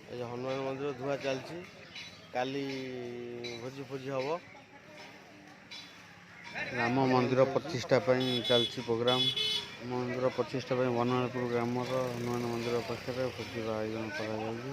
এই ହନୁମାନ ମନ୍ଦିର ଧୁଆ ଚାଲିଛି। କାଲି ଭୋଜି ଫୋଜି ହେବ। ରାମ ମନ୍ଦିର ପ୍ରତିଷ୍ଠା ପାଇଁ ଚାଲିଛି ପ୍ରୋଗ୍ରାମ। ମନ୍ଦିର ପ୍ରତିଷ୍ଠା ପାଇଁ ବନମାଳପୁର ଗ୍ରାମର ହନୁମାନ ମନ୍ଦିର ପାଖରେ ଭୋଜିର ଆୟୋଜନ କରାଯାଉଛି।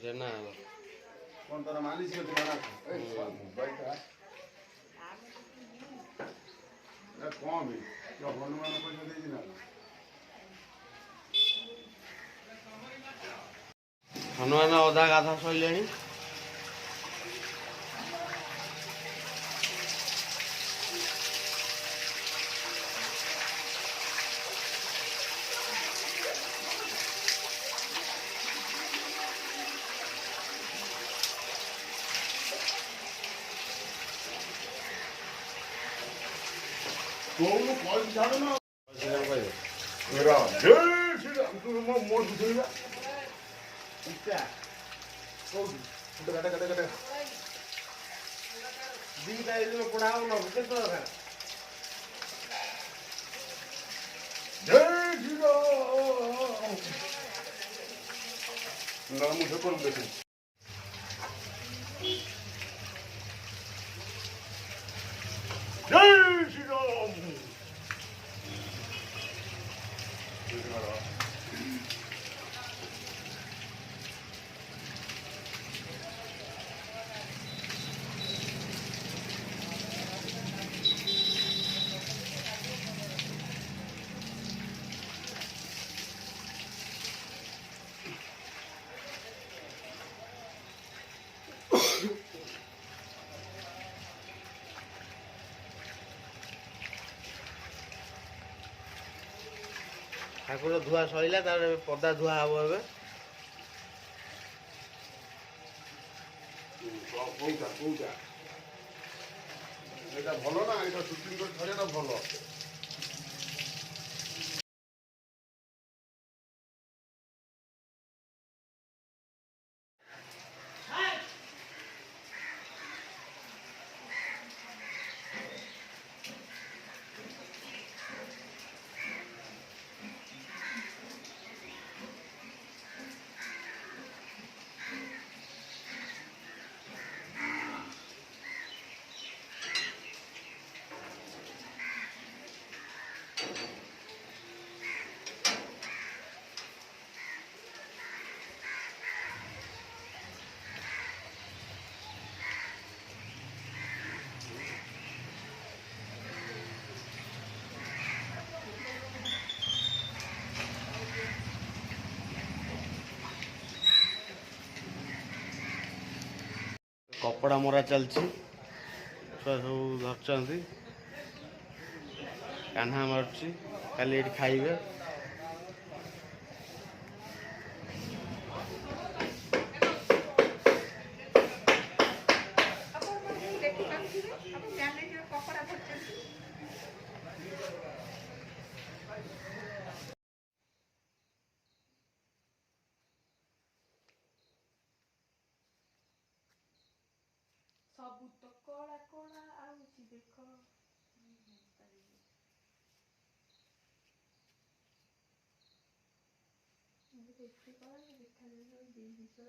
जेना कौन तारा मालिश के तुम्हारा मोबाइल का ना कौन है जो हनुमान को जो दे दिना हनुमान अधा गाधा सइलेनी कौन कॉल झाड़ो ना मेरा जय श्री राम तू मोर सुनिबा इच्छा कौन कटा कटा कटा दी गाय जो पढ़ाओ ना के तो जय श्री राम ना मुझे कौन देखे जय श्री राम ठाकुर धुआ सैला तार पदा धुआ हम ए भल ना ये सुटिंग कर भल कपड़ा मरा चलती सब धरती कान्हा मारुची काली खाइबे सब तो कोला कोला आउची देखो देखते कोला देखा ले दी दिसो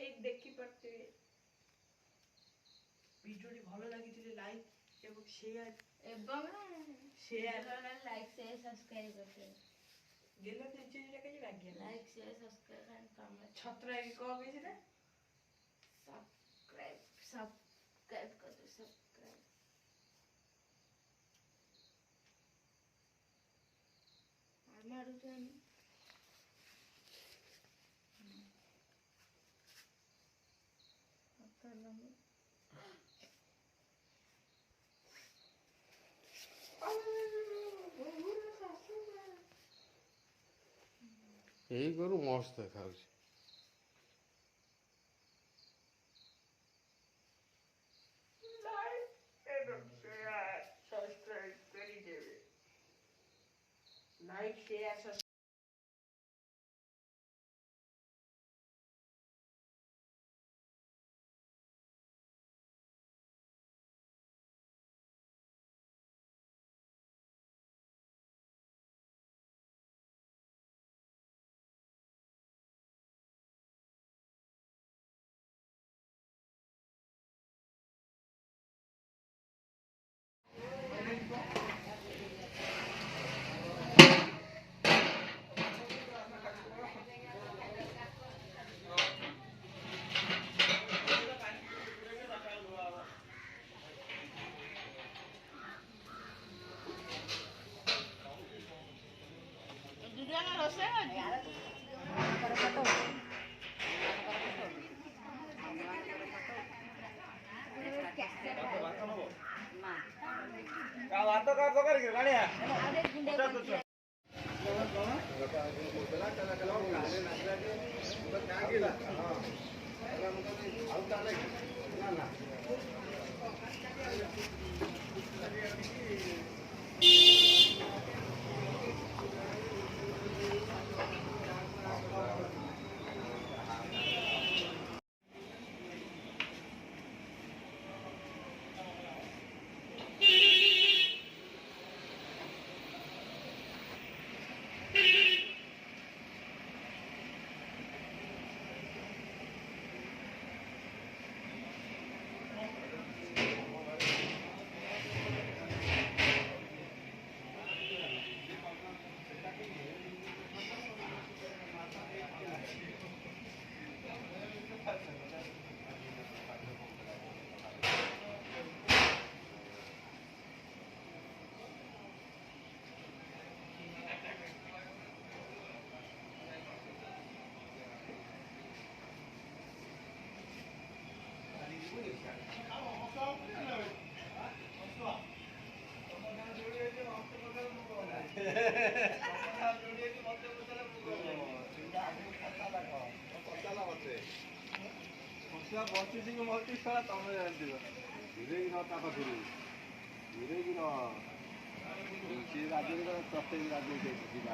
एक देखी पड़ते वीडियोटी भलो लागिथिले लाइक एवं शेयर लाइक शेयर सब्सक्राइब करते गेला तेजी जका जे लागे like share subscribe and comment छत्रा की को कहै छै सब्सक्राइब कर दो सब्सक्राइब मारू तो ଏଇ କରୁ ମସ୍ତ ଦେଖାଉଛି। Like, share, subscribe. ବଞ୍ଚିଛି କି ମରିଛି ସେଟା ତମେ ଜାଣିଥିବ। ଧୀରେ କି ତା ପାଖରୁ ଧୀରେ କି ସିଏ ରାଜ୍ୟରେ ପ୍ରତ୍ୟେକ ରାଜ୍ୟ ଯିବା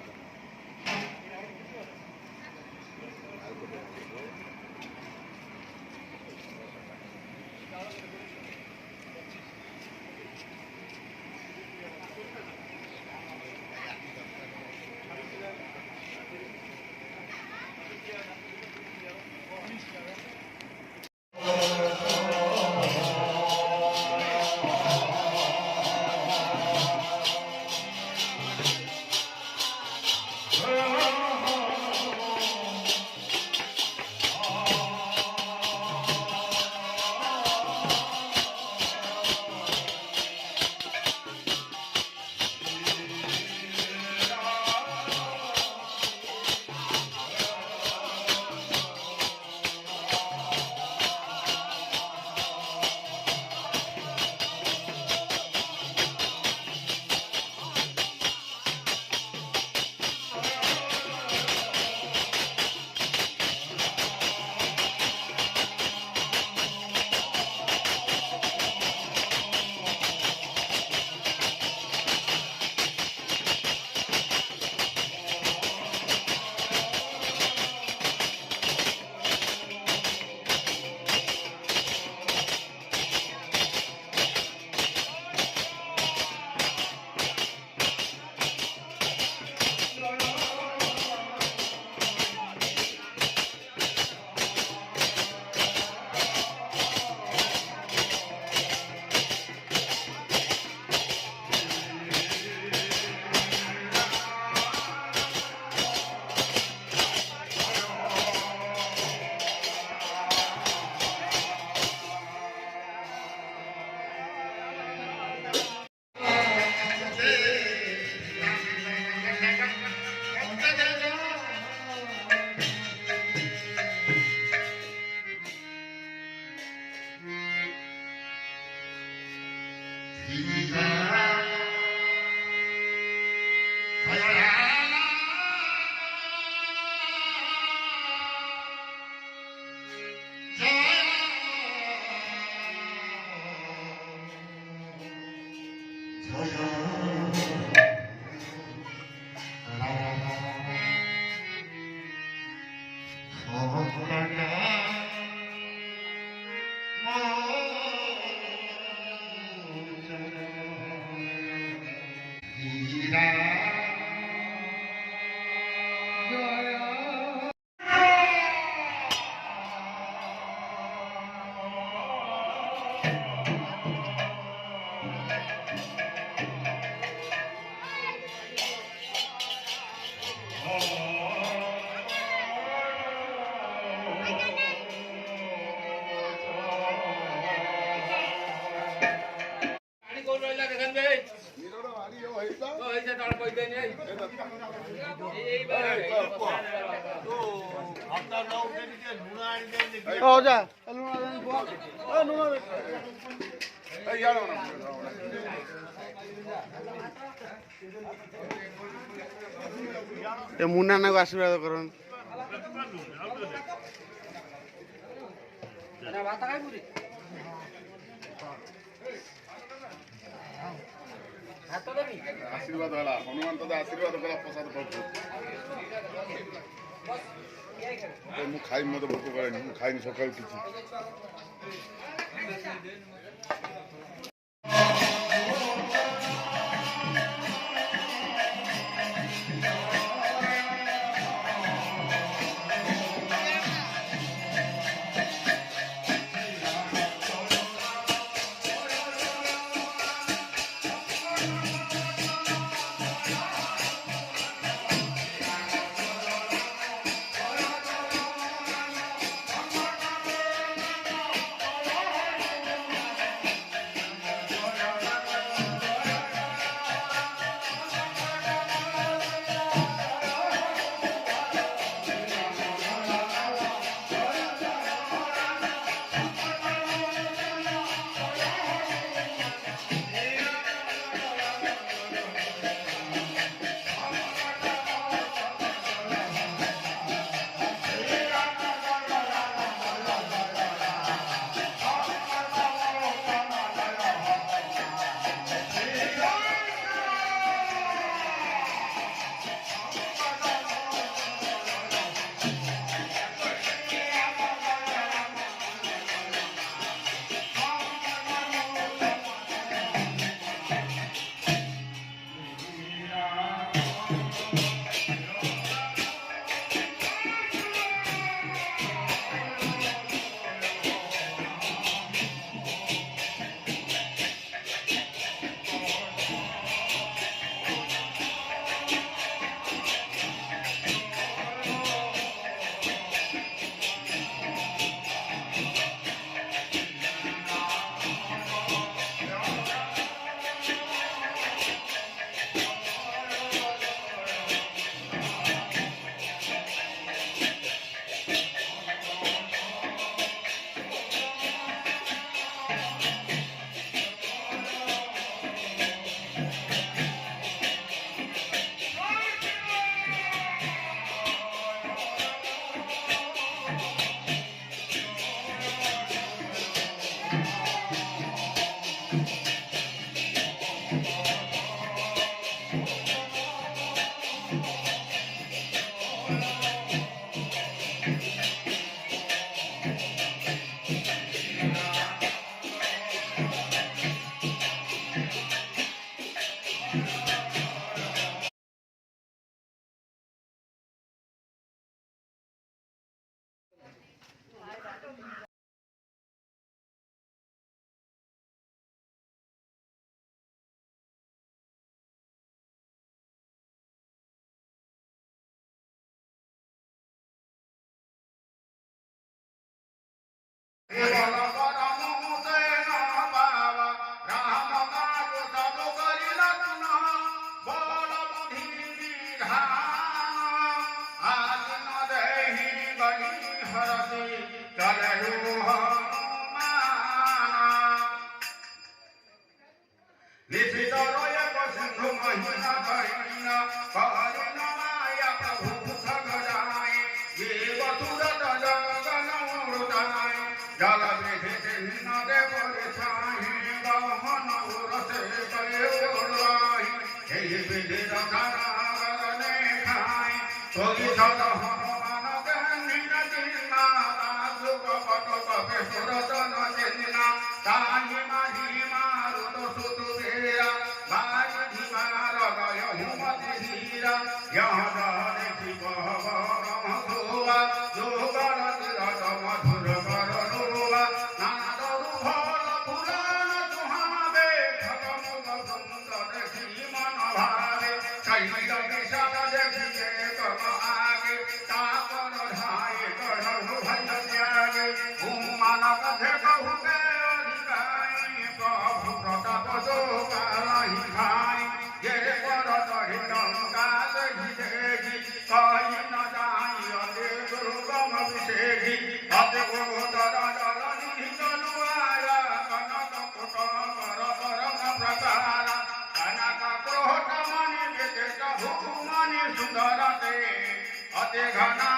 ଅଜା ଲୁଣ ଲୁଣ ଏ ମୁନା ନାକୁ ଆଶୀର୍ବାଦ କରନ୍ତୁ। ଆଶୀର୍ବାଦ ହେଲା ହନୁମାନ ତତେ ଆଶୀର୍ବାଦ କଲା ପ୍ରସାଦ ପାଉଛୁ। ମୁଁ ଖାଇବି ମତେ ଭୋକ କରେନି ମୁଁ ଖାଇନି ସକାଳୁ କିଛି। अति घना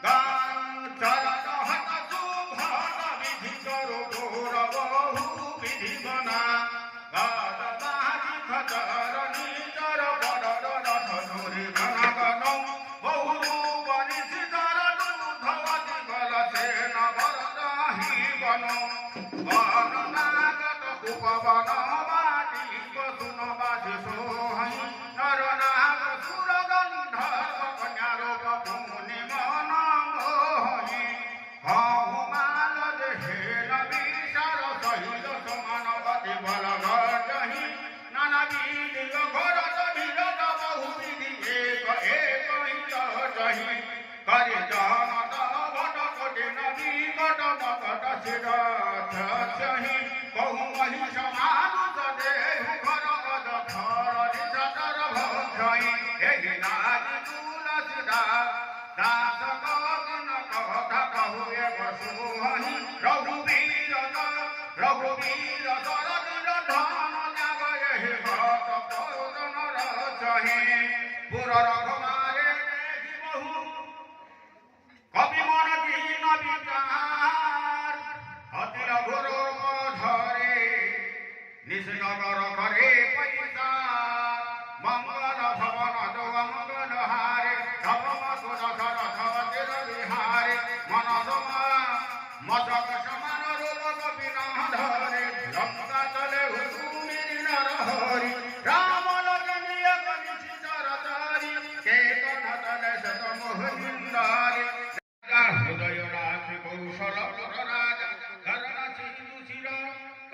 गान चरण हत सुभट विधि करो घोर बहु विधि बना गाद बाजी खतर निचर बडर रथ धुरी घन घन बहु बनि सिधर दूधवती बल सेन वरदाही बन वन नागत कुपवन बाटी सुन बासी सोहई नर नाग सुर गंधर्व कन्यारोप मुनि मन मोहि हहुमाल देहेन विशार सहित समानवती बल गर्जहि नाना विधि घोरत विरत बहु विधि एक एक जहि करि जनत भट कोटि नदी कट मकट शिर छहि बहु महिष मानुष देहु घर गज थर निशतर भक्षहि एहि नारी तुलसी दास कवन कथा कहु एक सोहहि रघुवीर सरवीर धन त्याग एहि भक्त पौरन रचहि पुर रघुमारे देखि बहु कवि मन दीन विचार अति रघुर धरे निशनगर करे पैसा मंगल भवन जो मंगल हारे धर्म सुदशरथ तिर विहारे मन मशक समान रोग बिना धरे लंका चले सुमिर नर हरि राम लखन निशिचर चारि केतन तले शत मोह निंदारे हृदय राशि कौशल राजा करण सिंधु शिर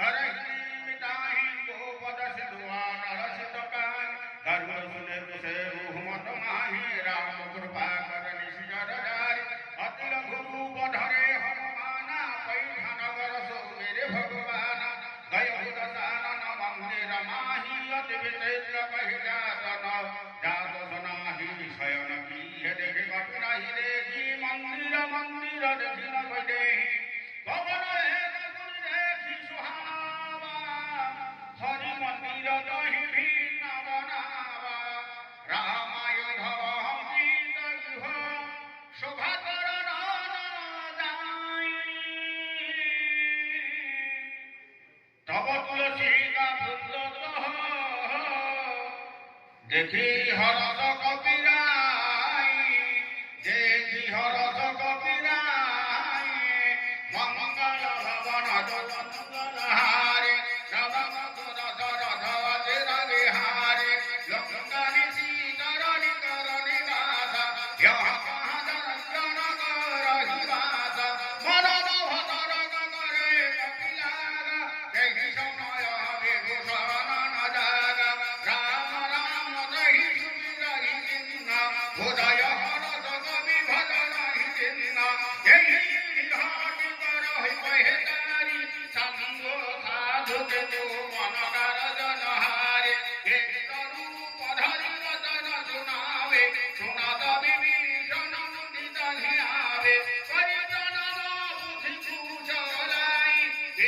करहि मिटाहि गोपद सिधुआ नर सितकाय गरुड़ सुने से रूहमत माहि राम कृपा कर निशिचर जारि अति रघुरूप धरे हनुमाना पैठा नगर सो मेरे भगवान गय दशानन मंदिर माहि अति विचित्र कहि जातन जात सुनाहि शयन की देखि कठिनाहि देखि मंदिर देखि न बजे पवन एक गुण देखि सुहावा हरि मंदिर दहि भिन्न बनावा रामाय धव गीत गुह शोभा करण जाई तब तुलसी का पुत्र देखि हरस कपिराई देखि हरस कपिराई मंगल भवन मंगल हारे रवम सुरसरथ वज्र विहारे लंकानि सीकरनि करनि नाथ यह कहाँ दर्शन करहि वास मन मोहतर करे कपिलागा एहि समय विभूषण न जागा राम राम दहि सुमिरहि जिन्ना हृदय हरस कवि भजन हि जिन्ना एहि विधाति करहि कहे तारी संगो साधु के तो मन कारजन हारे एक रूप धरि वचन सुनावे सुनत विभीषण मुदित धियावे परिजन बुद्धि कुशलाई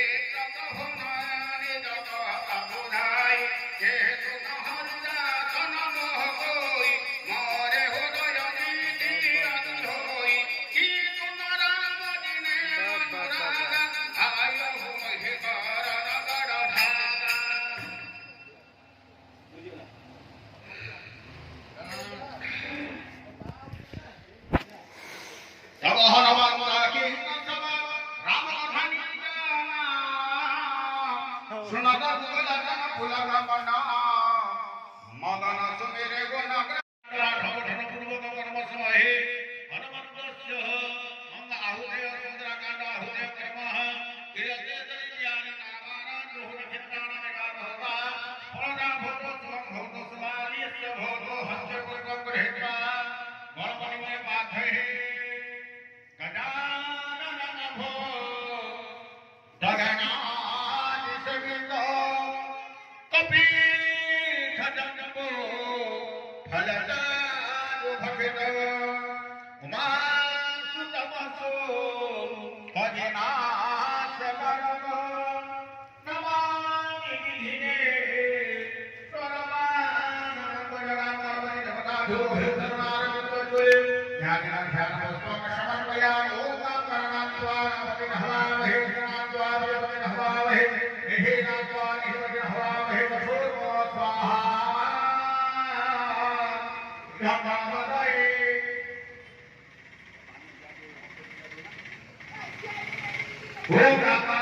एक कहो नयन जग अबुधाई के सुन हरिदासन मोह कोई मोरे हृदय नीति अधोई की तुम राम दिने अनुरागा आयो महि करण गढ़ भागा तब हनुमान की राम धनी जाना सुनत गुलजन फूल रमना मदन सुमिरे गुण राघव धन पूर्वक कर्मसमहे हनुमन्तस्य अंग आहुते सुंदरकांड आहुते कर्मः किरते ज्ञान नामानां दुहुन चित्तानां एकादहता फलदा भूतो सुखं भूतो समानिस्य भूतो हस्य कृतं गृहीत्वा गणपतिमय बाधे गजानन भो दगनानि सवितो कपीठ जम्बो फलदारु भवित उमासुतमसो भजनाश परमो नमामि विधिने सर्वानन Obrigado.